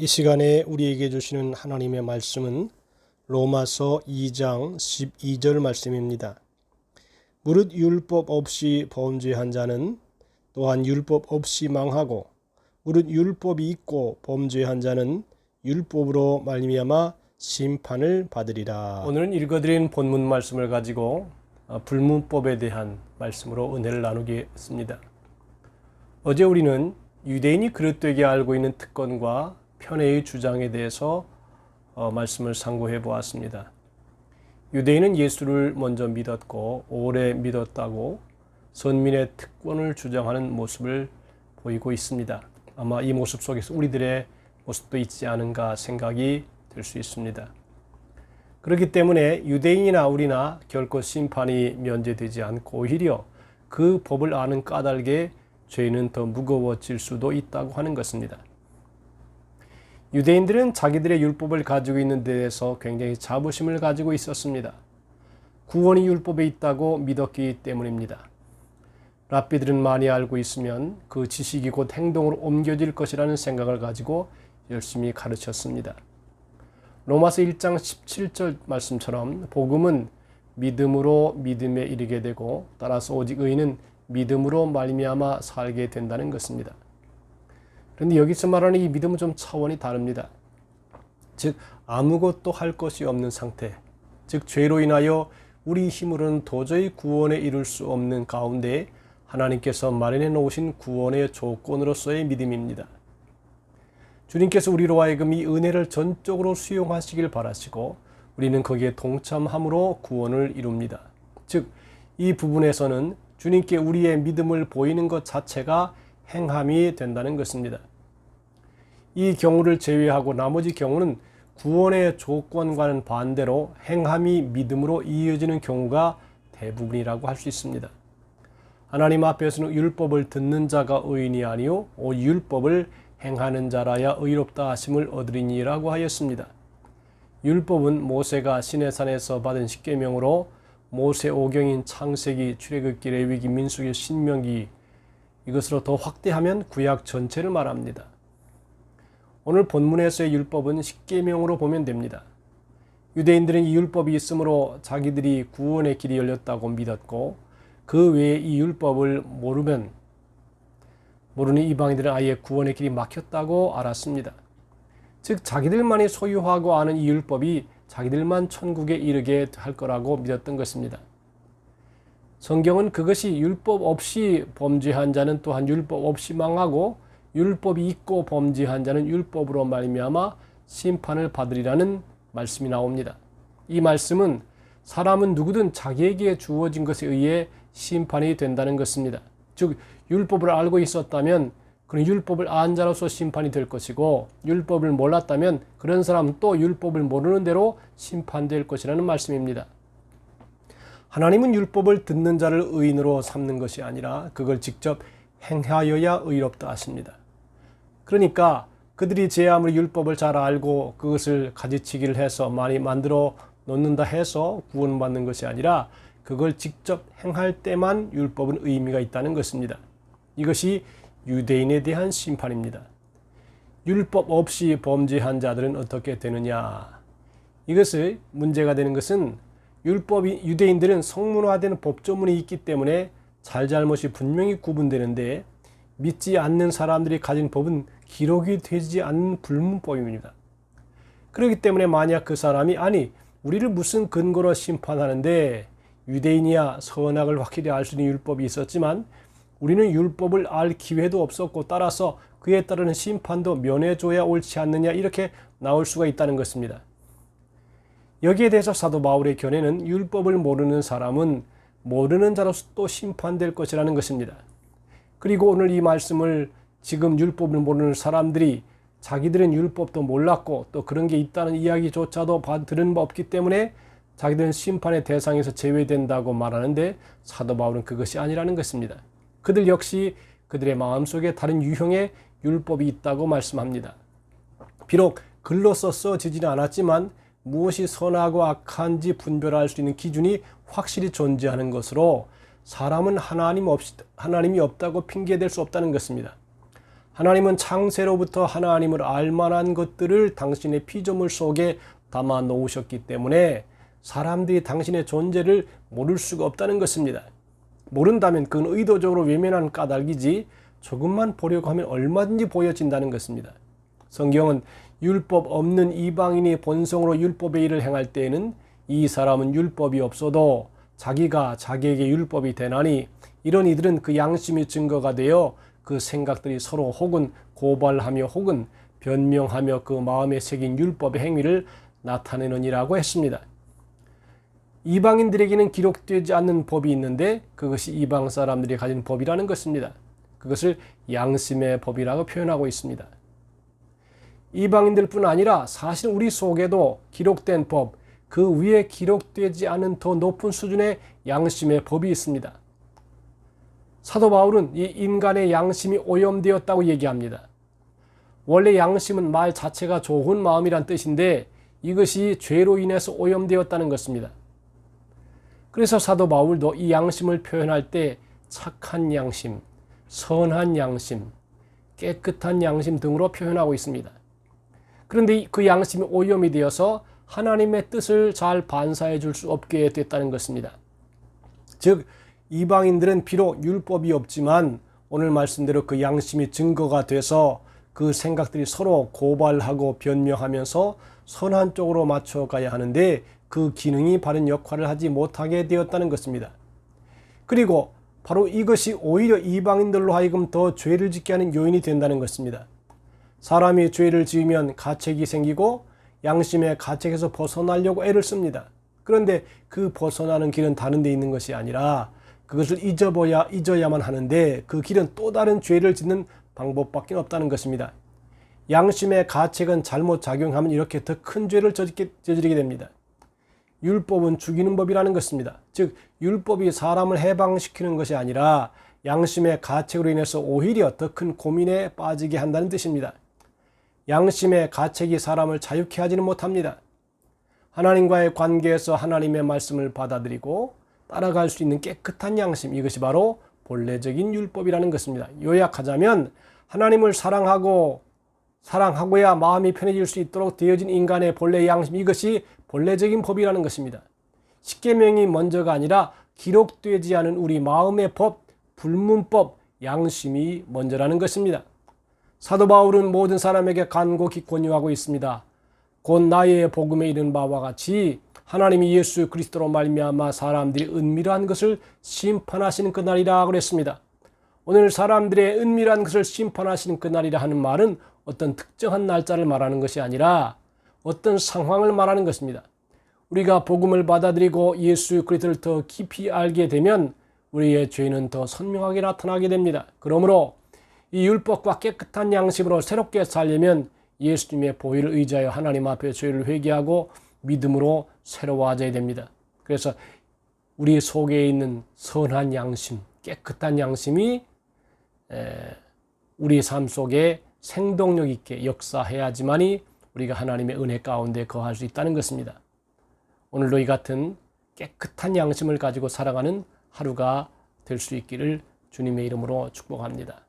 이 시간에 우리에게 주시는 하나님의 말씀은 로마서 2장 12절 말씀입니다. 무릇 율법 없이 범죄한 자는 또한 율법 없이 망하고 무릇 율법이 있고 범죄한 자는 율법으로 말미암아 심판을 받으리라. 오늘은 읽어드린 본문 말씀을 가지고 불문법에 대한 말씀으로 은혜를 나누겠습니다. 어제 우리는 유대인이 그릇되게 알고 있는 특권과 편애의 주장에 대해서 말씀을 상고해 보았습니다. 유대인은 예수를 먼저 믿었고 오래 믿었다고 선민의 특권을 주장하는 모습을 보이고 있습니다. 아마 이 모습 속에서 우리들의 모습도 있지 않은가 생각이 들 수 있습니다. 그렇기 때문에 유대인이나 우리나 결코 심판이 면제되지 않고 오히려 그 법을 아는 까닭에 죄는 더 무거워질 수도 있다고 하는 것입니다. 유대인들은 자기들의 율법을 가지고 있는 데에서 굉장히 자부심을 가지고 있었습니다. 구원이 율법에 있다고 믿었기 때문입니다. 랍비들은 많이 알고 있으면 그 지식이 곧 행동으로 옮겨질 것이라는 생각을 가지고 열심히 가르쳤습니다. 로마서 1장 17절 말씀처럼 복음은 믿음으로 믿음에 이르게 되고 따라서 오직 의인은 믿음으로 말미암아 살게 된다는 것입니다. 그런데 여기서 말하는 이 믿음은 좀 차원이 다릅니다. 즉 아무것도 할 것이 없는 상태, 즉 죄로 인하여 우리 힘으로는 도저히 구원에 이룰 수 없는 가운데 하나님께서 마련해 놓으신 구원의 조건으로서의 믿음입니다. 주님께서 우리로 하여금 이 은혜를 전적으로 수용하시길 바라시고 우리는 거기에 동참함으로 구원을 이룹니다. 즉 이 부분에서는 주님께 우리의 믿음을 보이는 것 자체가 행함이 된다는 것입니다. 이 경우를 제외하고 나머지 경우는 구원의 조건과는 반대로 행함이 믿음으로 이어지는 경우가 대부분이라고 할 수 있습니다. 하나님 앞에서는 율법을 듣는 자가 의인이 아니요 오직 율법을 행하는 자라야 의롭다 하심을 얻으리니라고 하였습니다. 율법은 모세가 시내산에서 받은 십계명으로 모세 오경인 창세기, 출애굽기, 레위기, 민수기, 신명기 이것으로 더 확대하면 구약 전체를 말합니다. 오늘 본문에서의 율법은 십계명으로 보면 됩니다. 유대인들은 이 율법이 있으므로 자기들이 구원의 길이 열렸다고 믿었고 그 외에 이 율법을 모르는 이방인들은 아예 구원의 길이 막혔다고 알았습니다. 즉 자기들만이 소유하고 아는 이 율법이 자기들만 천국에 이르게 할 거라고 믿었던 것입니다. 성경은 그것이 율법 없이 범죄한 자는 또한 율법 없이 망하고 율법이 있고 범죄한 자는 율법으로 말미암아 심판을 받으리라는 말씀이 나옵니다. 이 말씀은 사람은 누구든 자기에게 주어진 것에 의해 심판이 된다는 것입니다. 즉 율법을 알고 있었다면 그런 율법을 안 자로서 심판이 될 것이고 율법을 몰랐다면 그런 사람은 또 율법을 모르는 대로 심판될 것이라는 말씀입니다. 하나님은 율법을 듣는 자를 의인으로 삼는 것이 아니라 그걸 직접 행하여야 의롭다 하십니다. 그러니까 그들이 제 아무리 율법을 잘 알고 그것을 가지치기를 해서 많이 만들어 놓는다 해서 구원받는 것이 아니라 그걸 직접 행할 때만 율법은 의미가 있다는 것입니다. 이것이 유대인에 대한 심판입니다. 율법 없이 범죄한 자들은 어떻게 되느냐? 이것을 문제가 되는 것은 유대인들은 성문화된 법조문이 있기 때문에 잘잘못이 분명히 구분되는데 믿지 않는 사람들이 가진 법은 기록이 되지 않는 불문법입니다. 그렇기 때문에 만약 그 사람이 우리를 무슨 근거로 심판하는데 유대인이야 선악을 확실히 알 수 있는 율법이 있었지만 우리는 율법을 알 기회도 없었고 따라서 그에 따르는 심판도 면해줘야 옳지 않느냐 이렇게 나올 수가 있다는 것입니다. 여기에 대해서 사도 바울의 견해는 율법을 모르는 사람은 모르는 자로서 또 심판될 것이라는 것입니다. 그리고 오늘 이 말씀을 지금 율법을 모르는 사람들이 자기들은 율법도 몰랐고 또 그런 게 있다는 이야기조차도 들은 바 없기 때문에 자기들은 심판의 대상에서 제외된다고 말하는데 사도 바울은 그것이 아니라는 것입니다. 그들 역시 그들의 마음속에 다른 유형의 율법이 있다고 말씀합니다. 비록 글로써 써지지는 않았지만 무엇이 선하고 악한지 분별할 수 있는 기준이 확실히 존재하는 것으로 사람은 하나님이 없다고 핑계댈 수 없다는 것입니다. 하나님은 창세로부터 하나님을 알만한 것들을 당신의 피조물 속에 담아 놓으셨기 때문에 사람들이 당신의 존재를 모를 수가 없다는 것입니다. 모른다면 그건 의도적으로 외면한 까닭이지 조금만 보려고 하면 얼마든지 보여진다는 것입니다. 성경은 율법 없는 이방인이 본성으로 율법의 일을 행할 때에는 이 사람은 율법이 없어도 자기가 자기에게 율법이 되나니 이런 이들은 그 양심이 증거가 되어 그 생각들이 서로 혹은 고발하며 혹은 변명하며 그 마음에 새긴 율법의 행위를 나타내느니라고 했습니다. 이방인들에게는 기록되지 않는 법이 있는데 그것이 이방 사람들이 가진 법이라는 것입니다. 그것을 양심의 법이라고 표현하고 있습니다. 이방인들뿐 아니라 사실 우리 속에도 기록된 법, 그 위에 기록되지 않은 더 높은 수준의 양심의 법이 있습니다. 사도 바울은 이 인간의 양심이 오염되었다고 얘기합니다. 원래 양심은 말 자체가 좋은 마음이란 뜻인데 이것이 죄로 인해서 오염되었다는 것입니다. 그래서 사도 바울도 이 양심을 표현할 때 착한 양심, 선한 양심, 깨끗한 양심 등으로 표현하고 있습니다. 그런데 그 양심이 오염이 되어서 하나님의 뜻을 잘 반사해 줄 수 없게 됐다는 것입니다. 즉 이방인들은 비록 율법이 없지만 오늘 말씀대로 그 양심이 증거가 돼서 그 생각들이 서로 고발하고 변명하면서 선한 쪽으로 맞춰가야 하는데 그 기능이 바른 역할을 하지 못하게 되었다는 것입니다. 그리고 바로 이것이 오히려 이방인들로 하여금 더 죄를 짓게 하는 요인이 된다는 것입니다. 사람이 죄를 지으면 가책이 생기고 양심의 가책에서 벗어나려고 애를 씁니다. 그런데 그 벗어나는 길은 다른 데 있는 것이 아니라 그것을 잊어야만 하는데 그 길은 또 다른 죄를 짓는 방법밖에 없다는 것입니다. 양심의 가책은 잘못 작용하면 이렇게 더 큰 죄를 저지르게 됩니다. 율법은 죽이는 법이라는 것입니다. 즉 율법이 사람을 해방시키는 것이 아니라 양심의 가책으로 인해서 오히려 더 큰 고민에 빠지게 한다는 뜻입니다. 양심의 가책이 사람을 자유케 하지는 못합니다. 하나님과의 관계에서 하나님의 말씀을 받아들이고 따라갈 수 있는 깨끗한 양심, 이것이 바로 본래적인 율법이라는 것입니다. 요약하자면 하나님을 사랑하고야 마음이 편해질 수 있도록 되어진 인간의 본래 양심, 이것이 본래적인 법이라는 것입니다. 십계명이 먼저가 아니라 기록되지 않은 우리 마음의 법, 불문법, 양심이 먼저라는 것입니다. 사도 바울은 모든 사람에게 간곡히 권유하고 있습니다. 곧 나의 복음에 이른 바와 같이 하나님이 예수 그리스도로 말미암아 사람들이 은밀한 것을 심판하시는 그날이라 그랬습니다. 오늘 사람들의 은밀한 것을 심판하시는 그날이라 하는 말은 어떤 특정한 날짜를 말하는 것이 아니라 어떤 상황을 말하는 것입니다. 우리가 복음을 받아들이고 예수 그리스도를 더 깊이 알게 되면 우리의 죄는 더 선명하게 나타나게 됩니다. 그러므로 이 율법과 깨끗한 양심으로 새롭게 살려면 예수님의 보혈을 의지하여 하나님 앞에 죄를 회개하고 믿음으로 새로워져야 됩니다. 그래서 우리 속에 있는 선한 양심, 깨끗한 양심이 우리 삶 속에 생동력 있게 역사해야지만이 우리가 하나님의 은혜 가운데 거할 수 있다는 것입니다. 오늘도 이 같은 깨끗한 양심을 가지고 살아가는 하루가 될 수 있기를 주님의 이름으로 축복합니다.